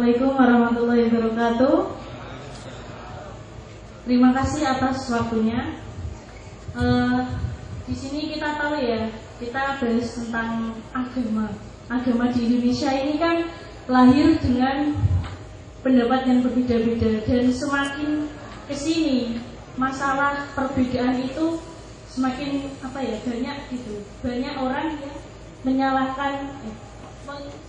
Assalamualaikum warahmatullahi wabarakatuh. Terima kasih atas waktunya. Di sini kita tahu ya, kita bahas tentang agama. Agama di Indonesia ini kan lahir dengan pendapat yang berbeda-beda, dan semakin kesini masalah perbedaan itu semakin banyak gitu. Banyak orang yang menyalahkan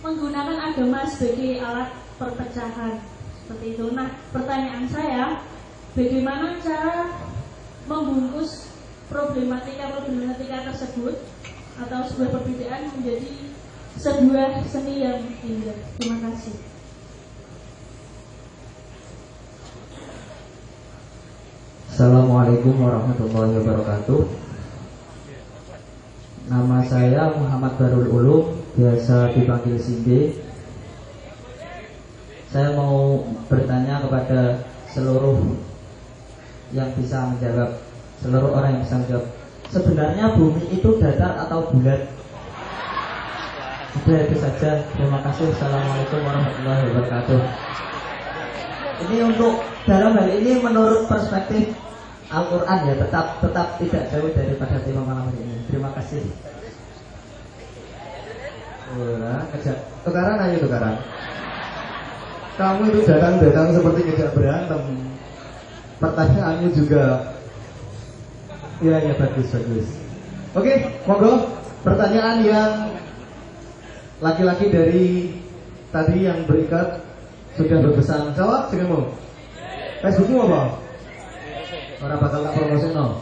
menggunakan agama sebagai alat perpecahan seperti itu. Nah, pertanyaan saya, bagaimana cara membungkus problematika tersebut atau sebuah perbedaan menjadi sebuah seni yang indah? Terima kasih. Assalamualaikum warahmatullahi wabarakatuh. Nama saya Muhammad Barul Ulum, biasa dipanggil Sinde. Saya mau bertanya kepada seluruh yang bisa menjawab, seluruh orang yang bisa menjawab. Sebenarnya bumi itu datar atau bulat? Sudah, itu saja. Terima kasih. Assalamualaikum warahmatullahi wabarakatuh. Ini untuk dalam hal ini menurut perspektif Al-Quran ya, tetap tidak jauh daripada tema malam ini. Terima kasih. Tukaran ayo tukaran. Kamu itu datang seperti ngejak berantem. Pertanyaanmu juga. Ya bagus. Oke, monggo. Pertanyaan yang laki-laki dari tadi yang berikat sudah berpesan. Jawab, janganmu. Facebookmu apa? Orang bakal tak promosi no.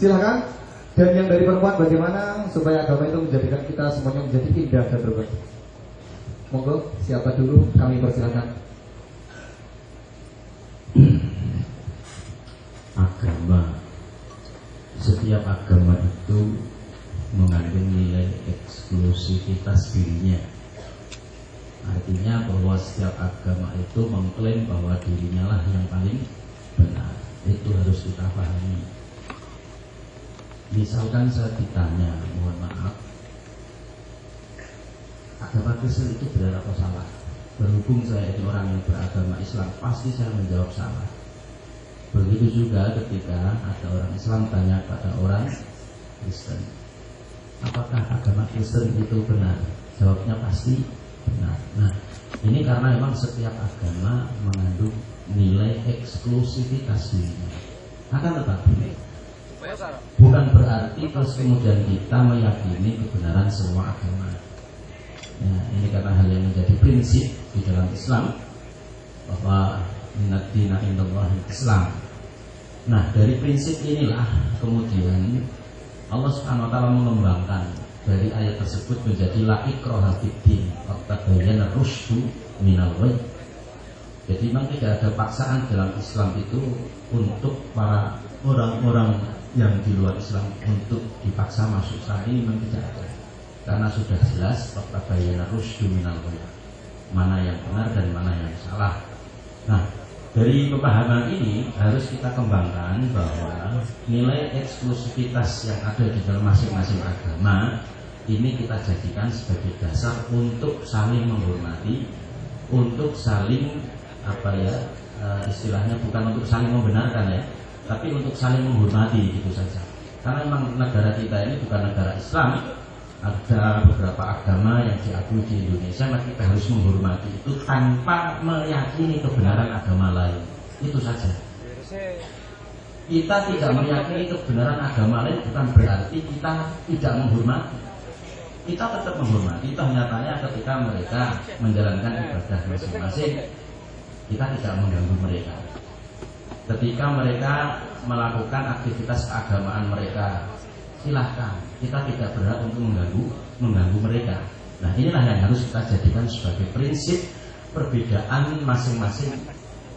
Silahkan. Dan yang dari perempuan, bagaimana supaya agama itu menjadikan kita semuanya menjadi indah dan berkah? Monggo, siapa dulu? Kami persilakan. Agama, setiap agama itu mengandung nilai eksklusivitas dirinya. Artinya bahwa setiap agama itu mengklaim bahwa dirinya lah yang paling benar. Itu harus kita pahami. Misalkan saya ditanya, mohon maaf, agama Kristen itu benar atau salah? Berhubung saya ini orang yang beragama Islam, pasti saya menjawab salah. Begitu juga ketika ada orang Islam tanya pada orang Kristen, apakah agama Kristen itu benar? Jawabnya pasti benar. Nah, ini karena memang setiap agama mengandung nilai eksklusivitas dirinya. Akan tetapi bukan berarti terus kemudian kita meyakini kebenaran semua agama. Ya, ini karena hal yang menjadi prinsip di dalam Islam, bahwa inna dina indallahi Islam. Nah, dari prinsip inilah kemudian Allah Subhanahu wa taala mengembangkan dari ayat tersebut menjadi la ikraha fiddin, qad tabayyana rusydu minal ghayy. Jadi memang tidak ada paksaan dalam Islam itu untuk para orang-orang yang di luar Islam untuk dipaksa masuk Islam, ini memang tidak ada. Karena sudah jelas qad tabayyana rusydu minal ghayy, mana yang benar dan mana yang salah. Nah, dari pemahaman ini harus kita kembangkan bahwa nilai eksklusivitas yang ada di dalam masing-masing agama ini kita jadikan sebagai dasar untuk saling menghormati, untuk saling istilahnya bukan untuk saling membenarkan ya, tapi untuk saling menghormati, itu saja. Karena memang negara kita ini bukan negara Islam, ada beberapa agama yang diakui di Indonesia, maka kita harus menghormati itu tanpa meyakini kebenaran agama lain. Itu saja. Kita tidak meyakini kebenaran agama lain bukan berarti kita tidak menghormati. Kita tetap menghormati. Toh nyatanya ketika mereka menjalankan ibadah masing-masing, kita tidak mengganggu mereka. Ketika mereka melakukan aktivitas keagamaan mereka, silahkan. Kita tidak berhak untuk mengganggu mereka. Nah, inilah yang harus kita jadikan sebagai prinsip. Perbedaan masing-masing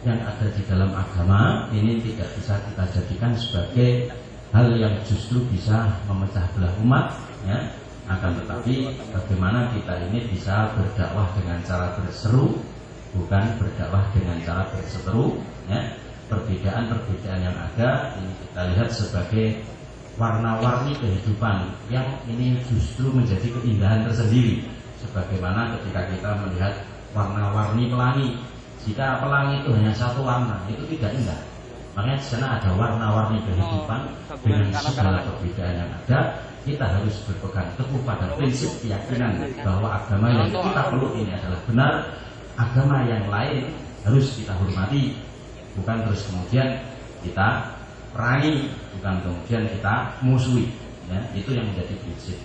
yang ada di dalam agama ini tidak bisa kita jadikan sebagai hal yang justru bisa memecah belah umat ya. Akan tetapi bagaimana kita ini bisa berdakwah dengan cara berseru, bukan berdakwah dengan cara berseteru ya. Perbedaan-perbedaan yang ada ini kita lihat sebagai warna-warni kehidupan yang ini justru menjadi keindahan tersendiri. Sebagaimana ketika kita melihat warna-warni pelangi. Jika pelangi itu hanya satu warna, itu tidak indah. Makanya di sana ada warna-warni kehidupan dengan segala perbedaan yang ada. Kita harus berpegang teguh pada prinsip keyakinan bahwa agama yang kita peluk ini adalah benar. Agama yang lain harus kita hormati, bukan terus kemudian kita perangi, bukan kemudian kita musuhi. Ya, itu yang menjadi prinsip.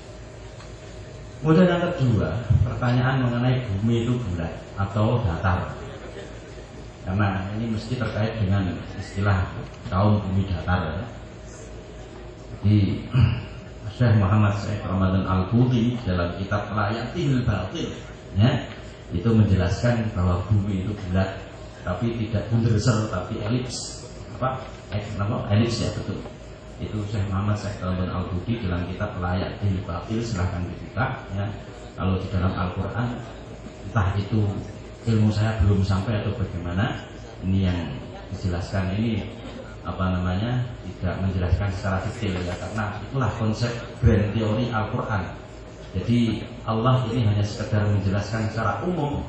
Kemudian yang kedua, pertanyaan mengenai bumi itu bulat atau datar. Karena ini mesti terkait dengan istilah kaum bumi datar. Di Syekh Muhammad Syekh Ramadan Al-Quti dalam kitab Layatil Batil, ya, itu menjelaskan bahwa bumi itu bulat, tapi tidak bundersel, tapi elips. Elips, ya, betul. Itu Syekh Muhammad Syekh Ramadan Al-Quti dalam kitab Layatil Batil, silahkan dibuka, ya. Kalau di dalam Al-Quran, entah itu ilmu saya belum sampai atau bagaimana, ini yang dijelaskan ini tidak menjelaskan secara detail, ya, karena itulah konsep grand teori Al-Quran. Jadi Allah ini hanya sekedar menjelaskan secara umum,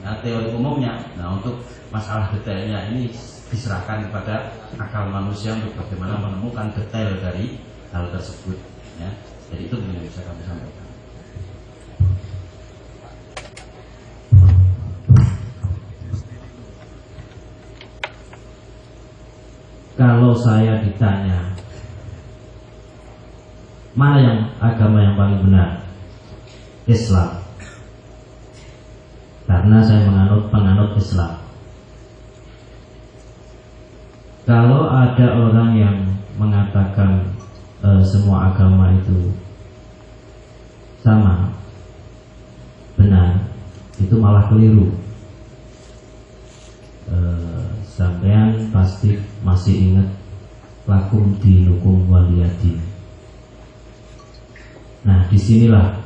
ya, teori umumnya. Nah, untuk masalah detailnya ini diserahkan kepada akal manusia untuk bagaimana menemukan detail dari hal tersebut, ya. Jadi itu yang bisa kami sampaikan. Kalau saya ditanya mana yang agama yang paling benar, Islam. Karena saya penganut Islam. Kalau ada orang yang mengatakan semua agama itu sama, benar, itu malah keliru. Sampean pasti masih ingat lakum dinukum waliyadin. Nah, disinilah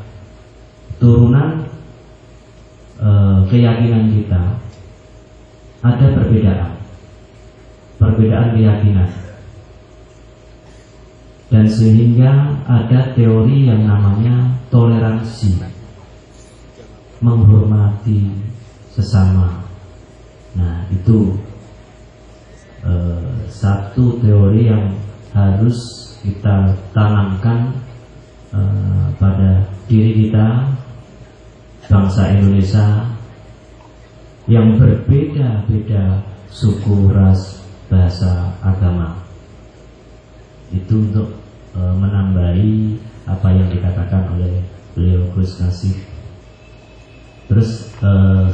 turunan keyakinan kita ada perbedaan keyakinan, dan sehingga ada teori yang namanya toleransi, menghormati sesama. Nah, itu satu teori yang harus kita tanamkan pada diri kita, bangsa Indonesia yang berbeda-beda suku, ras, bahasa, agama. Itu untuk menambahi apa yang dikatakan oleh beliau Gus Nasif. Terus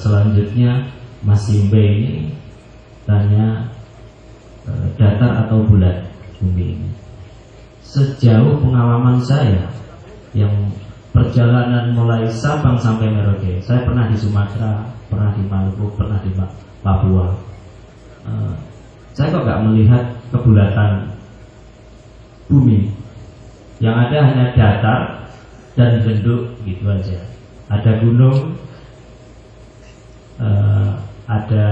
selanjutnya Mas Simbe ini tanya datar atau bulat bumi ini. Sejauh pengalaman saya yang perjalanan mulai Sabang sampai Merauke, saya pernah di Sumatera, pernah di Maluku, pernah di Papua. Saya kok nggak melihat kebulatan bumi. Yang ada hanya datar dan benduk gitu aja. Ada gunung, ada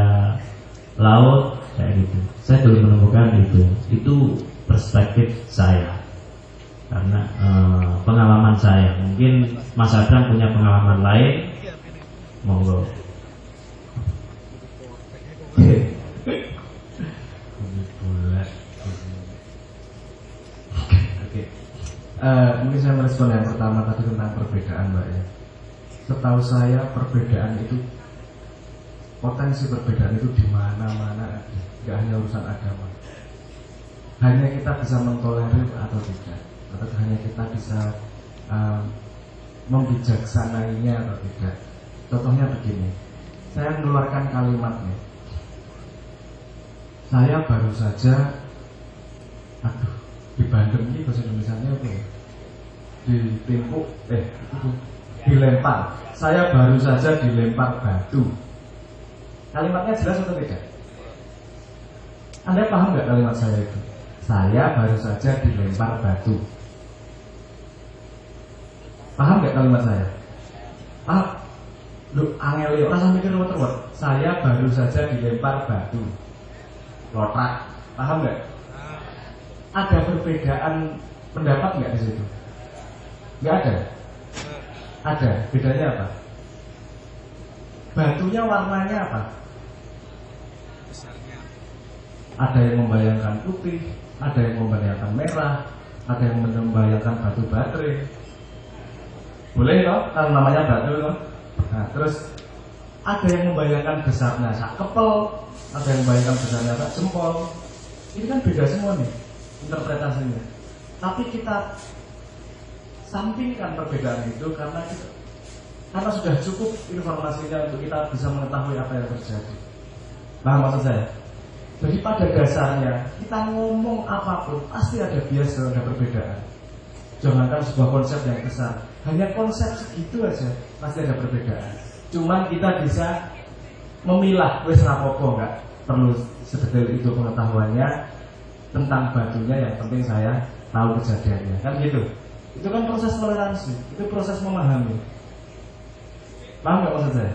laut kayak gitu. Saya belum menemukan itu. Itu perspektif saya, karena pengalaman saya. Mungkin Mas Adam punya pengalaman lain, monggo. Mungkin saya merespon yang pertama tadi tentang perbedaan, Mbak, ya. Setahu saya perbedaan itu, potensi perbedaan itu di mana-mana, nggak hanya urusan agama. Hanya kita bisa mentolerir atau tidak, atau hanya kita bisa membijaksanainya atau tidak. Contohnya begini, saya mengeluarkan kalimatnya. Saya baru saja, di Bandung ini bahasa Indonesianya apa ya? Ditimpuk, dilempar. Saya baru saja dilempar batu. Kalimatnya jelas atau tidak? Anda paham nggak kalimat saya itu? Saya baru saja dilempar batu. Paham nggak kalimat saya? Paham? Lu angel, rasa mikir ruwet-ruwet. Saya baru saja dilempar batu. Lotrak. Paham nggak? Ada perbedaan pendapat nggak di situ? Nggak ada. Ada. Bedanya apa? batunya warnanya apa? Ada yang membayangkan putih, ada yang membayangkan merah, ada yang membayangkan batu baterai. Boleh toh, kan namanya batu toh. Nah, terus ada yang membayangkan besarnya sak kepel, ada yang membayangkan besarnya sak jempol. Ini kan beda semua nih interpretasinya. Tapi kita sampingkan perbedaan itu karena sudah cukup informasinya untuk kita bisa mengetahui apa yang terjadi. Paham maksud saya? Jadi pada dasarnya kita ngomong apapun pasti ada bias dan ada perbedaan. Jangankan sebuah konsep yang besar, hanya konsep segitu aja pasti ada perbedaan. Cuman kita bisa memilah, wes rapopo, nggak perlu sedetail itu pengetahuannya tentang batunya, yang penting saya tahu kejadiannya, kan gitu. Itu kan proses toleransi, itu proses memahami. Paham nggak maksud saya?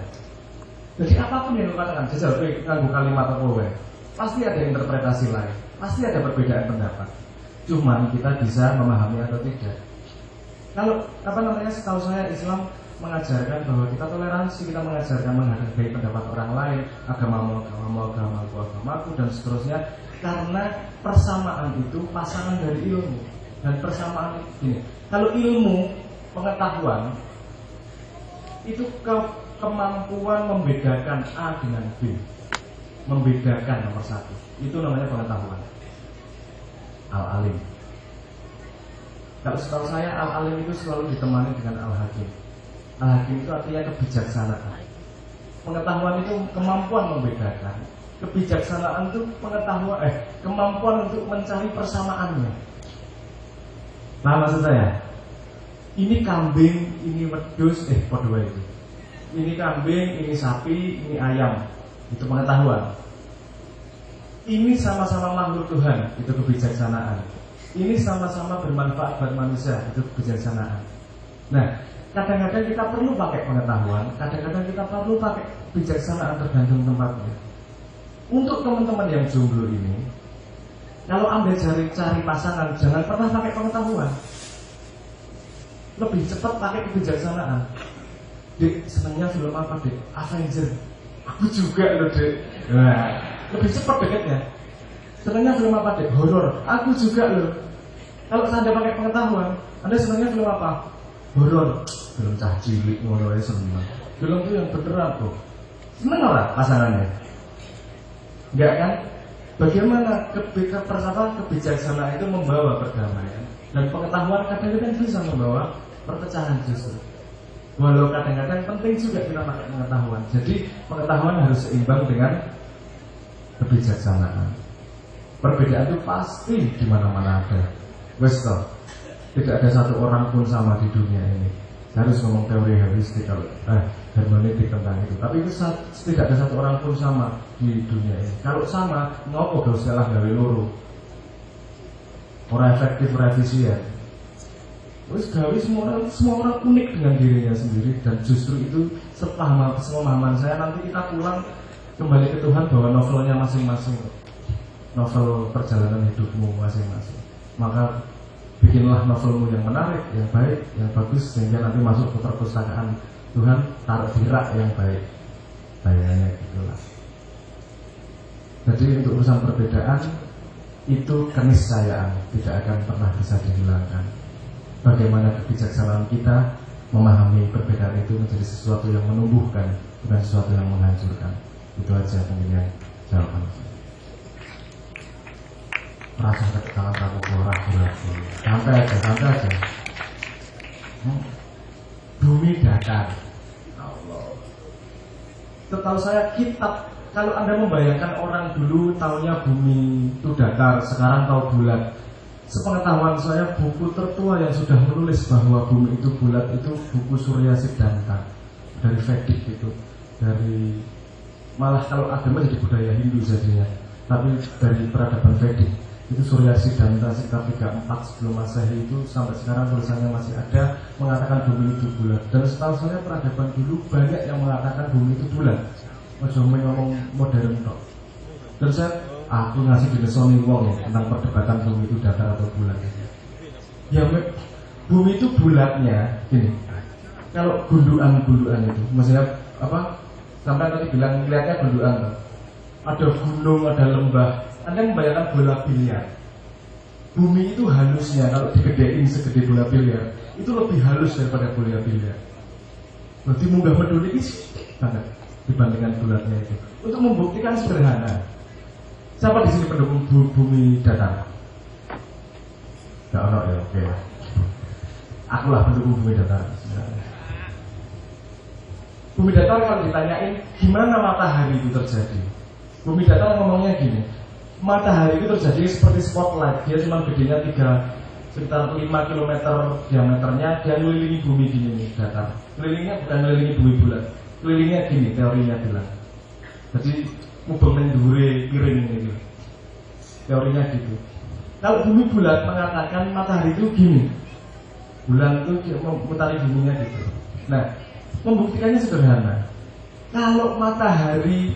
Jadi apapun yang katakan, jajal nganggo kalimat apa wae, pasti ada interpretasi lain, pasti ada perbedaan pendapat. Cuman kita bisa memahami atau tidak. Kalau setahu saya Islam mengajarkan bahwa kita toleransi, kita mengajarkan menghargai pendapat orang lain, agamamu, dan seterusnya, karena persamaan itu pasangan dari ilmu. Dan persamaan ini, kalau ilmu pengetahuan itu kemampuan membedakan A dengan B, membedakan nomor satu, itu namanya pengetahuan. Al-alim. Kalau setahu saya al-alim itu selalu ditemani dengan al-hakim. Al-hakim itu artinya kebijaksanaan. Pengetahuan itu kemampuan membedakan. Kebijaksanaan itu kemampuan untuk mencari persamaannya. Nah, maksud saya, ini kambing, ini wedhus, padha itu. Ini kambing, ini sapi, ini ayam. Itu pengetahuan. Ini sama-sama makhluk Tuhan, itu kebijaksanaan. Ini sama-sama bermanfaat buat manusia, itu kebijaksanaan. Nah, kadang-kadang kita perlu pakai pengetahuan, kadang-kadang kita perlu pakai kebijaksanaan, tergantung tempatnya. Untuk teman-teman yang jomblo ini, kalau Anda cari pasangan, jangan pernah pakai pengetahuan. Lebih cepat pakai kebijaksanaan. Dek, senangnya film apa, Dek? Avenger. Aku juga loh, Dek. Nah, lebih cepat deketnya. Senangnya film apa, Dek? Horor. Aku juga loh. Kalau Anda pakai pengetahuan, Anda senangnya film apa? Horor. Film cah cilik ngono ae seneng. Film itu yang beneran kok. Seneng ora pasangannya? Enggak kan? Bagaimana kebijaksanaan itu membawa perdamaian, dan pengetahuan kadang-kadang bisa membawa perpecahan justru. Walau kadang-kadang penting juga kita pakai pengetahuan. Jadi pengetahuan harus seimbang dengan kebijaksanaan. Perbedaan itu pasti di mana-mana ada. Wes toh, tidak ada satu orang pun sama di dunia ini. Saya harus ngomong teori heuristik hermeneutik tentang itu. Tapi itu tidak ada satu orang pun sama di dunia ini. Kalau sama, ngopo gak usah gawe loro. Orang efektif revisian. Terus gawe semua orang unik dengan dirinya sendiri, dan justru itu sepemahaman saya nanti kita pulang kembali ke Tuhan bahwa novelnya masing-masing, novel perjalanan hidupmu masing-masing. Maka bikinlah novelmu yang menarik, yang baik, yang bagus, sehingga nanti masuk ke perpustakaan Tuhan, taruh di rak yang baik. Bayangnya gitulah. Jadi untuk urusan perbedaan itu keniscayaan tidak akan pernah bisa dihilangkan. Bagaimana kebijaksanaan kita memahami perbedaan itu menjadi sesuatu yang menumbuhkan, bukan sesuatu yang menghancurkan. Itu aja mungkin jawaban. Merasa tangan kamu berat. Santai aja. Bumi datar. Allah. Setahu saya kitab, kalau Anda membayangkan orang dulu taunya bumi itu datar, sekarang tahu bulat. Sepengetahuan saya, buku tertua yang sudah menulis bahwa bumi itu bulat itu buku Surya Siddhanta dari Vedic itu, dari malah kalau agama jadi budaya Hindu jadinya, tapi dari peradaban Vedic itu Surya Siddhanta sekitar 34 sebelum Masehi itu sampai sekarang tulisannya masih ada mengatakan bumi itu bulat. Dan setahu saya peradaban dulu banyak yang mengatakan bumi itu bulat. Macam ngomong modern kok. Dan aku ngasih dilesoni wong ya tentang perdebatan bumi itu datar atau bulat. Ya bumi itu bulatnya gini. Kalau gundukan itu maksudnya apa? Sampai tadi bilang lihatnya gundukan, ada gunung, ada lembah. Anda membayangkan bola biliar. Bumi itu halusnya kalau digedein segede bola biliar itu lebih halus daripada bola biliar. Berarti munggah meduli ini banget dibandingkan bulatnya itu. Untuk membuktikan sederhana. Siapa di sini pendukung bumi datar? Gak ono ya, oke. Akulah pendukung bumi datar. Bumi datar kalau ditanyain gimana matahari itu terjadi, bumi datar ngomongnya gini, matahari itu terjadi seperti spotlight. Dia cuma gedenya sekitar 5 km diameternya. Dia ngelilingi bumi gini nih, datar. Kelilingnya bukan ngelilingi bumi bulat, kelilingnya gini teorinya bilang. Jadi mubeng mendure piring gitu. Teorinya gitu. Kalau bumi bulat mengatakan matahari itu gini, bulan itu memutari buminya gitu. Nah, membuktikannya sederhana. Kalau matahari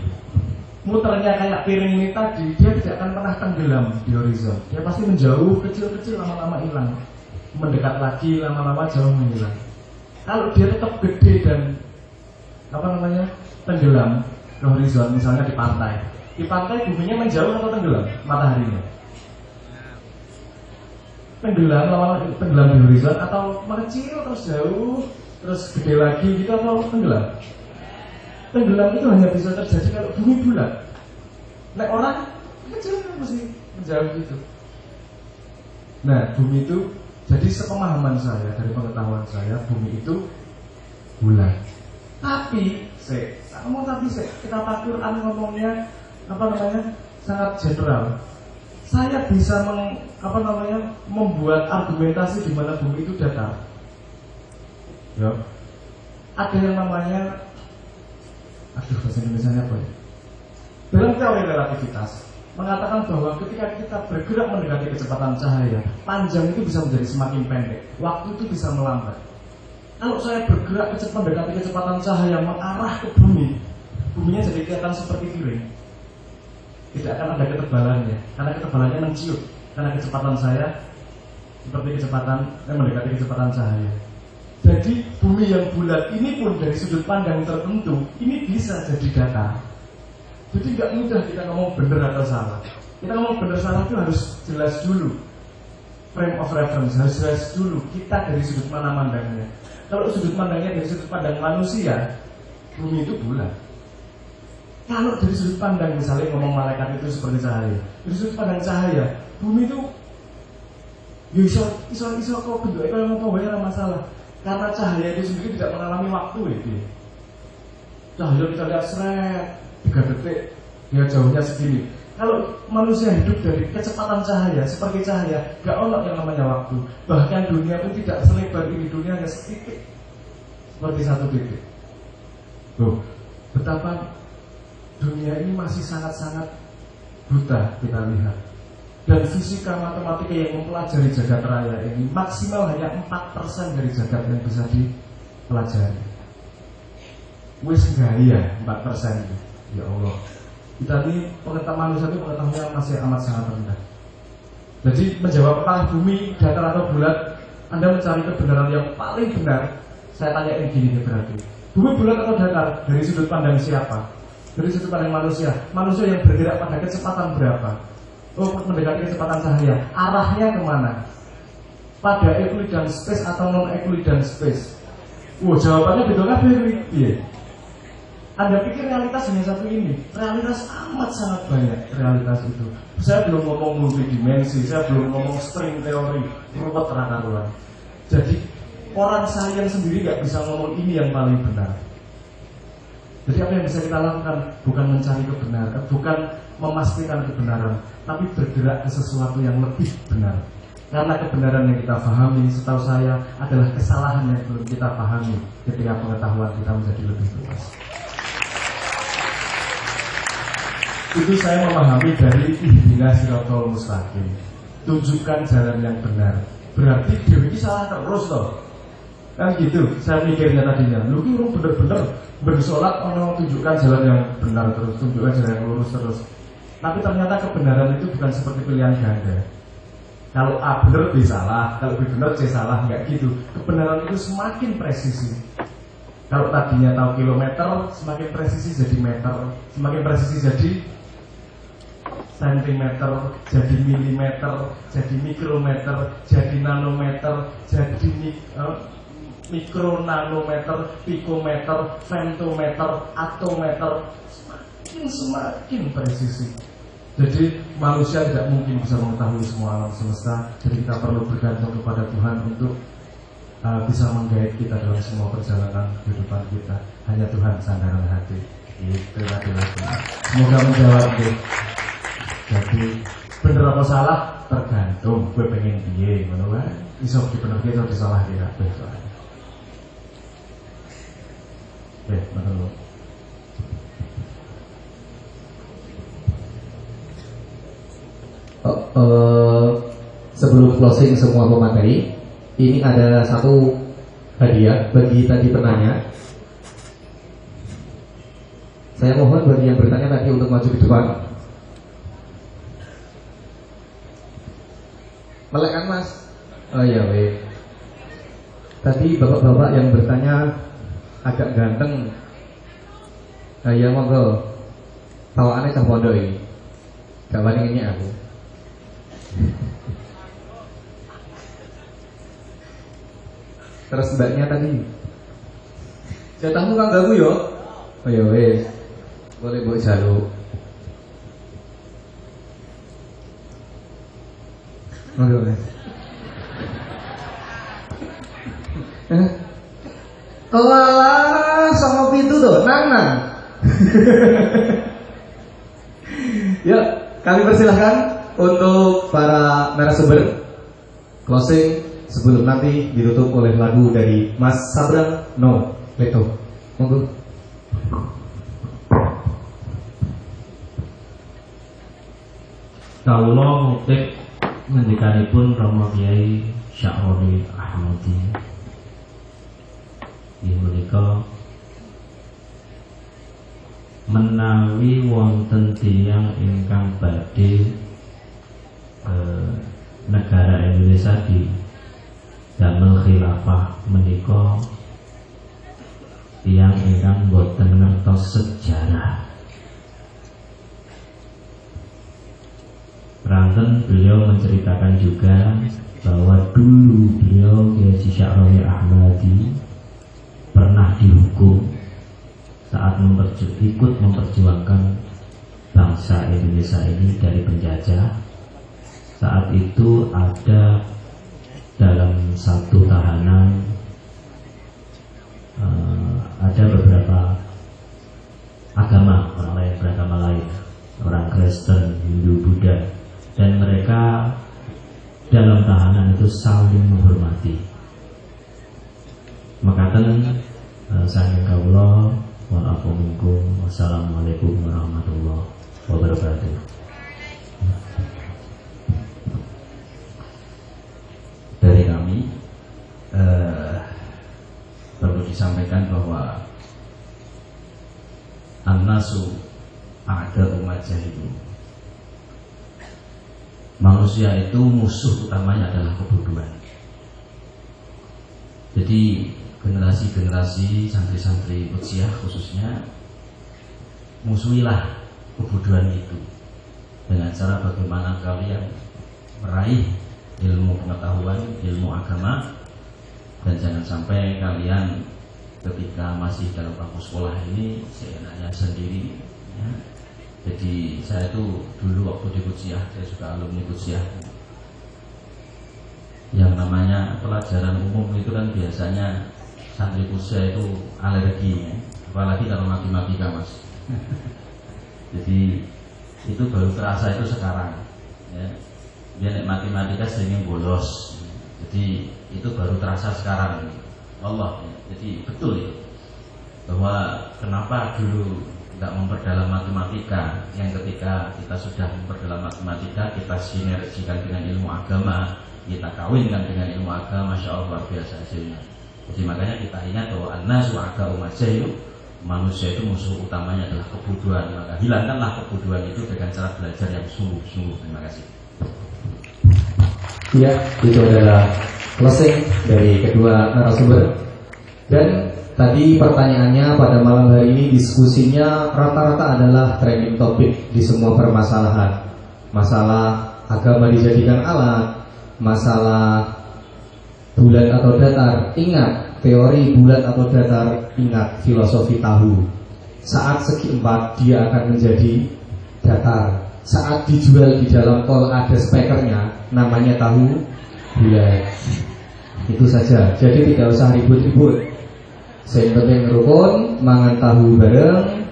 muternya kayak piring ini tadi, dia tidak akan pernah tenggelam di horizon. Dia pasti menjauh, kecil-kecil, lama-lama hilang. Mendekat lagi, lama-lama jauh menghilang. Kalau dia tetap gede dan tenggelam ke horizon, misalnya di pantai. Di pantai buminya menjauh atau tenggelam mataharinya? Tenggelam, lama-lama tenggelam di horizon atau mengecil terus jauh, terus gede lagi gitu atau tenggelam? Tenggelam itu hanya bisa terjadi kalau bumi bulat. Nah orang kecil mesti menjauh gitu. Nah bumi itu, jadi sepemahaman saya, dari pengetahuan saya, bumi itu bulat. Tapi kita Quran ngomongnya sangat general. Saya bisa membuat argumentasi di mana bumi itu datar. Ya. Ada yang namanya, bahasa Indonesianya apa ya? Dalam teori relativitas mengatakan bahwa ketika kita bergerak mendekati kecepatan cahaya, panjang itu bisa menjadi semakin pendek, waktu itu bisa melambat. Kalau saya bergerak mendekati kecepatan cahaya mengarah ke bumi, buminya jadi kelihatan seperti piring. Tidak akan ada ketebalannya, karena ketebalannya menciut. Karena kecepatan saya seperti mendekati kecepatan cahaya. Jadi bumi yang bulat ini pun dari sudut pandang tertentu ini bisa jadi datar. Jadi nggak mudah kita ngomong benar atau salah. Kita ngomong benar salah itu harus jelas dulu. Frame of reference harus jelas dulu. Kita dari sudut mana mandangnya. Kalau sudut pandangnya dari sudut pandang manusia, bumi itu bulat. Kalau dari sudut pandang misalnya ngomong malaikat itu seperti cahaya, dari sudut pandang cahaya, bumi itu iso kok bentuknya kalau ngomong banyak masalah. Karena cahaya itu sendiri tidak mengalami waktu itu. Cahaya kita lihat seret 3 detik, dia jauhnya segini. Kalau manusia hidup dari kecepatan cahaya, seperti cahaya, gak ono yang namanya waktu. Bahkan dunia pun tidak selebar ini, dunia hanya setitik, seperti 1 titik. Loh, betapa dunia ini masih sangat-sangat buta kita lihat. Dan fisika matematika yang mempelajari jagat raya ini maksimal hanya 4% dari jagat yang bisa dipelajari. Wis gaya 4% itu. Ya Allah. Kita ini pengetahuan manusia itu pengetahuannya masih amat sangat rendah. Jadi menjawab apakah bumi datar atau bulat, Anda mencari kebenaran yang paling benar. Saya tanyain gini berarti, bumi bulat atau datar dari sudut pandang siapa? Dari sudut pandang manusia. Manusia yang bergerak pada kecepatan berapa? Oh, mendekati kecepatan cahaya. Arahnya kemana? Pada Euclidean space atau non-Euclidean space? Jawabannya betul kan? Iya. Anda pikir realitas hanya satu ini? Realitas amat sangat banyak. Realitas itu. Saya belum ngomong multidimensi, saya belum ngomong string teori, ruwet rakaruan. Jadi orang sains sendiri nggak bisa ngomong ini yang paling benar. Jadi apa yang bisa kita lakukan? Bukan mencari kebenaran, bukan memastikan kebenaran, tapi bergerak ke sesuatu yang lebih benar. Karena kebenaran yang kita pahami, setahu saya, adalah kesalahan yang belum kita pahami ketika pengetahuan kita menjadi lebih luas. Itu saya memahami dari ihdinas siratal mustaqim. Tunjukkan jalan yang benar. Berarti Dewi ini salah terus loh. Kan gitu, saya mikirnya tadinya. Lu ki bener-bener bersolat tunjukkan jalan yang benar terus, tunjukkan jalan yang lurus terus. Tapi ternyata kebenaran itu bukan seperti pilihan ganda. Kalau A benar B salah, kalau B benar C salah, enggak gitu. Kebenaran itu semakin presisi. Kalau tadinya tahu kilometer, semakin presisi jadi meter, semakin presisi jadi sentimeter, jadi milimeter, jadi mikrometer, jadi nanometer, jadi mikronanometer, pikometer, femtometer, atometer, semakin presisi. Jadi manusia tidak mungkin bisa mengetahui semua alam semesta. Jadi kita perlu bergantung kepada Tuhan untuk bisa menggait kita dalam semua perjalanan kehidupan kita. Hanya Tuhan sandaran hati. Itu lagi-lagi. Semoga menjawab deh. Jadi bener apa salah tergantung. Gue pengen piye, ngono wae. Iso dibenerke iso disalahke kabeh soalnya. Menurut. Sebelum closing semua pemateri, ini ada satu hadiah bagi tadi penanya. Saya mohon bagi yang bertanya tadi untuk maju ke depan. Melek kan mas? Oh iya weh. Tadi bapak-bapak yang bertanya agak ganteng. Iya monggo. Tawaannya cah pondok ini. Gak wani ini aku. Terus mbaknya tadi jatahmu kang gagu yo. Oh ya wes. Boleh buat jaluk. Monggo wes. Walah sama pintu tuh nang. Ya, kami persilahkan untuk para narasumber closing sebelum nanti ditutup oleh lagu dari Mas Sabrang No Leto. Monggo. Kawula ngutip ngendikanipun Rama Kyai Sya'roni Ahmadi. Inggih menika menawi wonten tiyang ingkang badhe negara Indonesia di damel khilafah menika tiyang ingkang boten ngertos sejarah. Ranten beliau menceritakan juga bahwa dulu beliau Kyai Sya'roni Ahmadi pernah dihukum saat ikut memperjuangkan bangsa Indonesia ini dari penjajah. Saat itu ada dalam satu tahanan ada beberapa agama, orang lain beragama lain, orang Kristen, Hindu, Buddha, dan mereka dalam tahanan itu saling menghormati. Makaten saking kawula wassalamualaikum warahmatullahi wabarakatuh. Dari kami perlu disampaikan bahwa an-nasu a'da'u majahil. Manusia itu musuh utamanya adalah kebodohan. Jadi generasi-generasi santri-santri ujiah khususnya musuhilah kebodohan itu dengan cara bagaimana kalian meraih ilmu pengetahuan, ilmu agama, dan jangan sampai kalian ketika masih dalam bangku sekolah ini seenaknya sendiri ya. Jadi saya tuh dulu waktu di Kuciah, saya juga alumni Kuciah. Yang namanya pelajaran umum itu kan biasanya santri Kuciah itu alergi ya. Apalagi kalau matematika mas. Jadi itu baru terasa itu sekarang ya. Dia matematika seringnya bolos. Jadi itu baru terasa sekarang Allah ya. Jadi betul itu bahwa kenapa dulu tidak memperdalam matematika, yang ketika kita sudah memperdalam matematika kita sinergikan dengan ilmu agama, kita kawinkan dengan ilmu agama, Masya Allah luar biasa hasilnya. Jadi makanya kita ingat bahwa an-nasu a'da'u majahil, manusia itu musuh utamanya adalah kebodohan. Maka hilangkanlah kebodohan itu dengan cara belajar yang sungguh-sungguh. Terima kasih. Ya, itu adalah closing dari kedua narasumber. Dan Tadi pertanyaannya pada malam hari ini diskusinya rata-rata adalah trending topik di semua permasalahan. Masalah agama dijadikan alat, masalah bulat atau datar. Ingat teori bulat atau datar, ingat filosofi tahu. Saat segi empat dia akan menjadi datar. Saat dijual di dalam tol ada spekernya, namanya tahu bulat. Itu saja. Jadi tidak usah ribut-ribut. Sing penting rukun, mangan tahu bareng.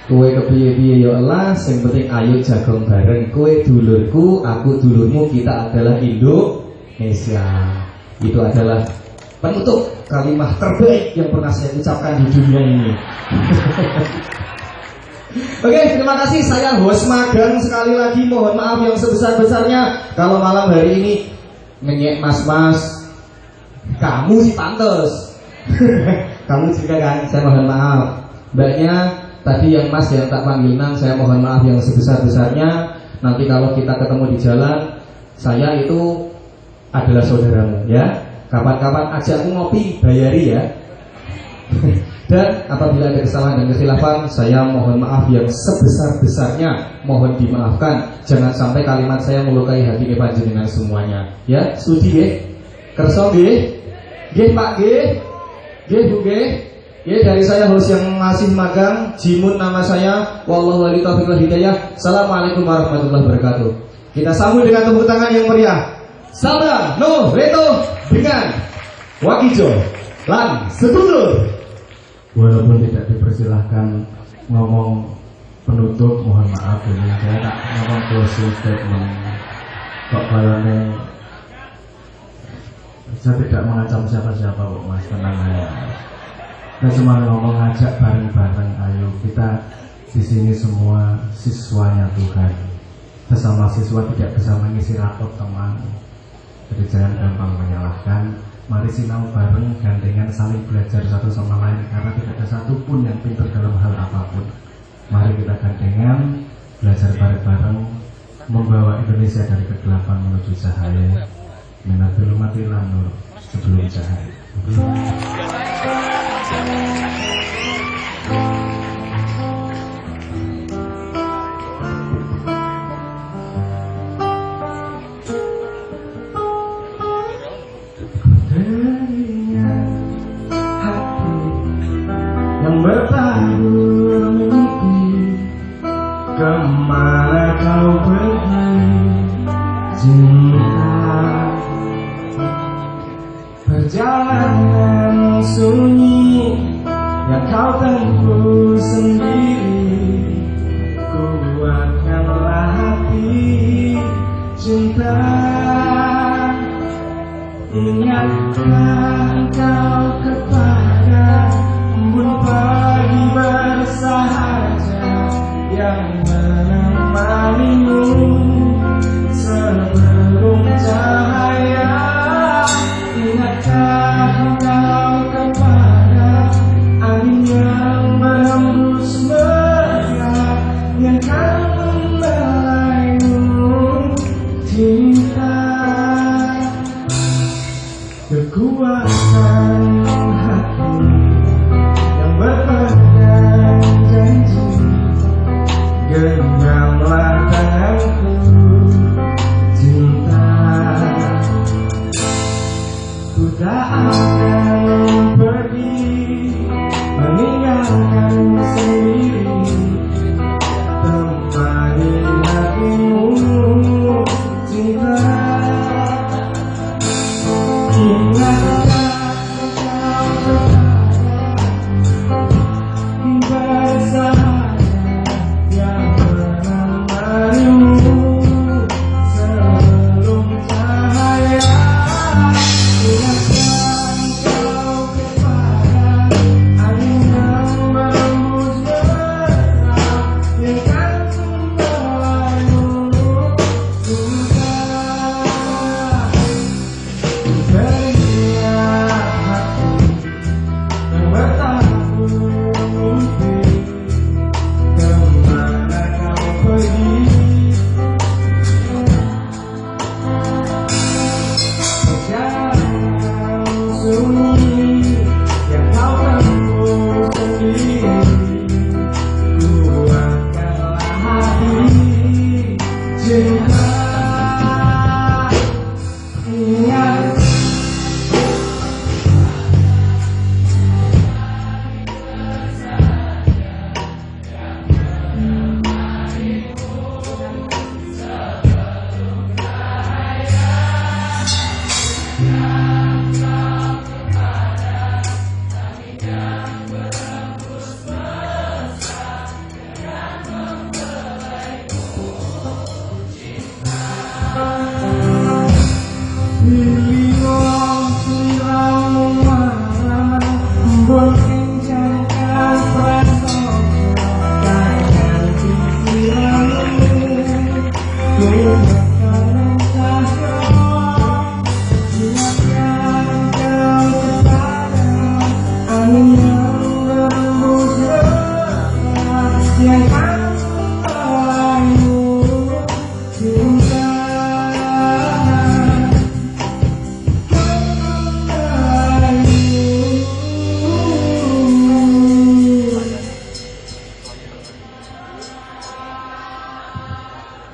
Kowe kepiye-piye ya Allah, sing penting ayo jagong bareng. Kowe dulurku, aku dulurmu, kita adalah Indonesia. Itu adalah penutup kalimat terbaik yang pernah saya ucapkan di dunia ini. Oke, terima kasih. Saya host magang sekali lagi. Mohon maaf yang sebesar-besarnya kalau malam hari ini ngenyek mas-mas. Kamu sih pantes. Kamu juga kan, saya mohon maaf. Mbaknya tadi yang mas yang tak panggil nang, saya mohon maaf yang sebesar-besarnya. Nanti kalau kita ketemu di jalan, saya itu adalah saudaramu ya. Kapan-kapan ajak aku ngopi, bayari ya. Dan apabila ada kesalahan dan kekhilafan, saya mohon maaf yang sebesar-besarnya. Mohon dimaafkan. Jangan sampai kalimat saya melukai hati panjenengan semuanya. Ya, studi ya. Kerso nggih? Nggih Pak nggih? Nggih Bu nggih? Nggih, dari saya host yang masih magang, Jimun nama saya. Wallahu wali taufiq wal hidayah. Assalamualaikum warahmatullahi wabarakatuh. Kita sambut dengan tepuk tangan yang meriah. Sabda no reto dengan Wakijo lan sedulur. Walaupun tidak dipersilahkan ngomong penutup, mohon maaf ini saya tak ngomong closing statement. Kok kayaknya saya tidak mengancam siapa-siapa kok mas, tenang ya. Saya cuma ngomong ngajak bareng-bareng, ayo kita di sini semua siswanya Tuhan. Sesama siswa tidak bisa mengisi rapot teman. Jadi jangan gampang menyalahkan. Mari sinau bareng, gandengan, saling belajar satu sama lain. Karena tidak ada satupun yang pintar dalam hal apapun. Mari kita gandengan, belajar bareng-bareng, membawa Indonesia dari kegelapan menuju cahaya. Menabil mati nur sebelum cahaya. Bertahun mimpi, kemana kau pergi cinta? Perjalanan sunyi yang kau tempuh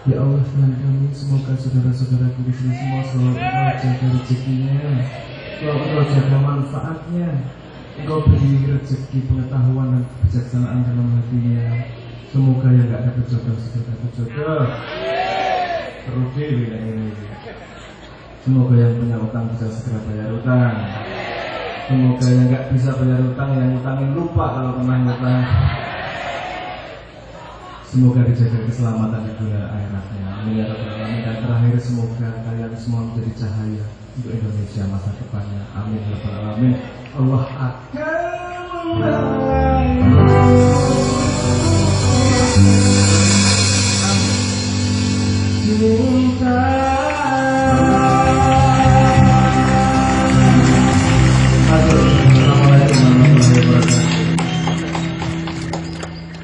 Ya Allah Tuhan kami, semoga saudara-saudaraku di sini semua selalu Engkau jaga rezekinya, selalu Engkau jaga manfaatnya, Engkau beri rezeki pengetahuan dan kebijaksanaan dalam hatinya. Semoga yang gak dapat jodoh sudah dapat jodoh. Rugi ini. Semoga yang punya utang bisa segera bayar utang. Semoga yang gak bisa bayar utang, yang utangin lupa kalau pernah utang. Semoga dijaga keselamatan di dunia akhiratnya. Amin ya rabbal alamin. Dan terakhir semoga kalian semua menjadi cahaya untuk Indonesia masa depannya. Amin ya rabbal alamin. Allah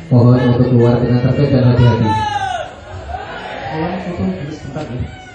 Mohon untuk keluar dengan tertib dan hati-hati. foto dulu sebentar ya.